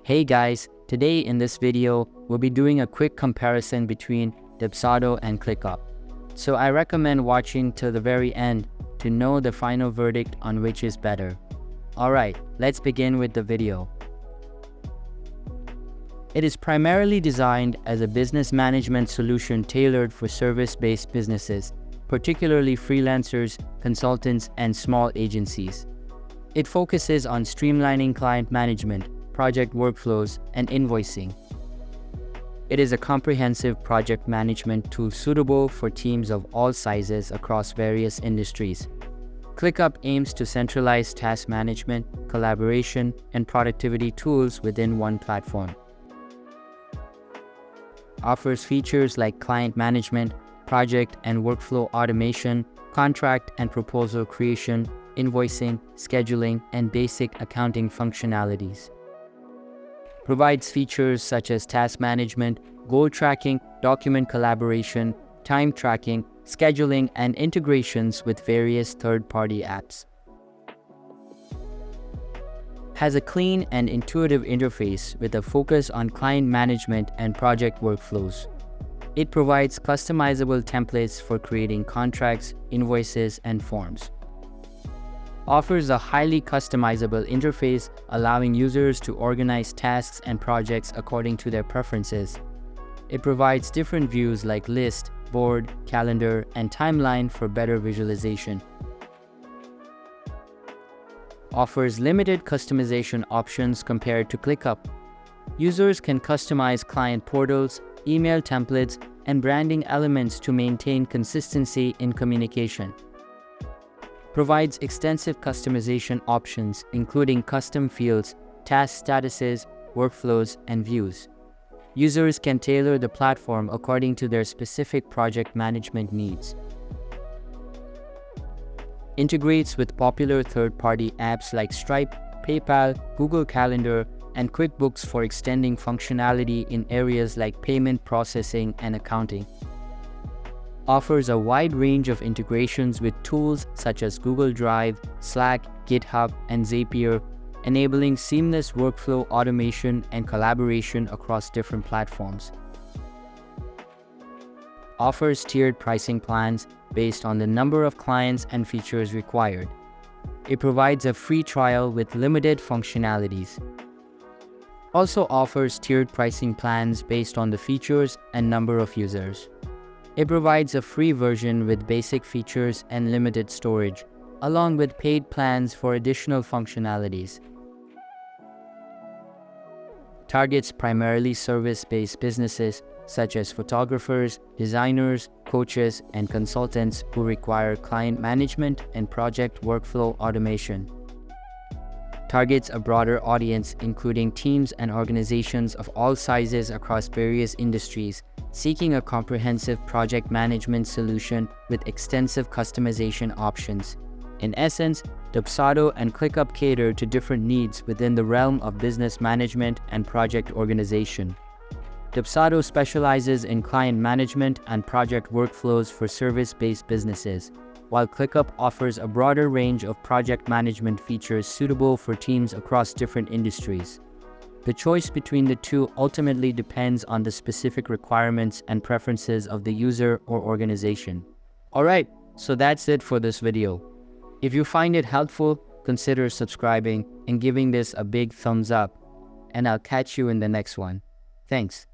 Hey guys, today in this video, we'll be doing a quick comparison between Dubsado and ClickUp. So I recommend watching till the very end to know the final verdict on which is better. Alright, let's begin with the video. It is primarily designed as a business management solution tailored for service-based businesses, particularly freelancers, consultants, and small agencies. It focuses on streamlining client management, project workflows, and invoicing. It is a comprehensive project management tool suitable for teams of all sizes across various industries. ClickUp aims to centralize task management, collaboration, and productivity tools within one platform. Offers features like client management, project and workflow automation, contract and proposal creation, invoicing, scheduling, and basic accounting functionalities. Provides features such as task management, goal tracking, document collaboration, time tracking, scheduling, and integrations with various third-party apps. Has a clean and intuitive interface with a focus on client management and project workflows. It provides customizable templates for creating contracts, invoices, and forms. Offers a highly customizable interface, allowing users to organize tasks and projects according to their preferences. It provides different views like list, board, calendar, and timeline for better visualization. Offers limited customization options compared to ClickUp. Users can customize client portals, email templates, and branding elements to maintain consistency in communication. Provides extensive customization options, including custom fields, task statuses, workflows, and views. Users can tailor the platform according to their specific project management needs. Integrates with popular third-party apps like Stripe, PayPal, Google Calendar, and QuickBooks for extending functionality in areas like payment processing and accounting. Offers a wide range of integrations with tools such as Google Drive, Slack, GitHub, and Zapier, enabling seamless workflow automation and collaboration across different platforms. Offers tiered pricing plans based on the number of clients and features required. It provides a free trial with limited functionalities. Also offers tiered pricing plans based on the features and number of users. It provides a free version with basic features and limited storage, along with paid plans for additional functionalities. Targets primarily service-based businesses such as photographers, designers, coaches, and consultants who require client management and project workflow automation. Targets a broader audience, including teams and organizations of all sizes across various industries, seeking a comprehensive project management solution with extensive customization options. In essence, Dubsado and ClickUp cater to different needs within the realm of business management and project organization. Dubsado specializes in client management and project workflows for service-based businesses, while ClickUp offers a broader range of project management features suitable for teams across different industries. The choice between the two ultimately depends on the specific requirements and preferences of the user or organization. Alright, so that's it for this video. If you find it helpful, consider subscribing and giving this a big thumbs up, and I'll catch you in the next one. Thanks.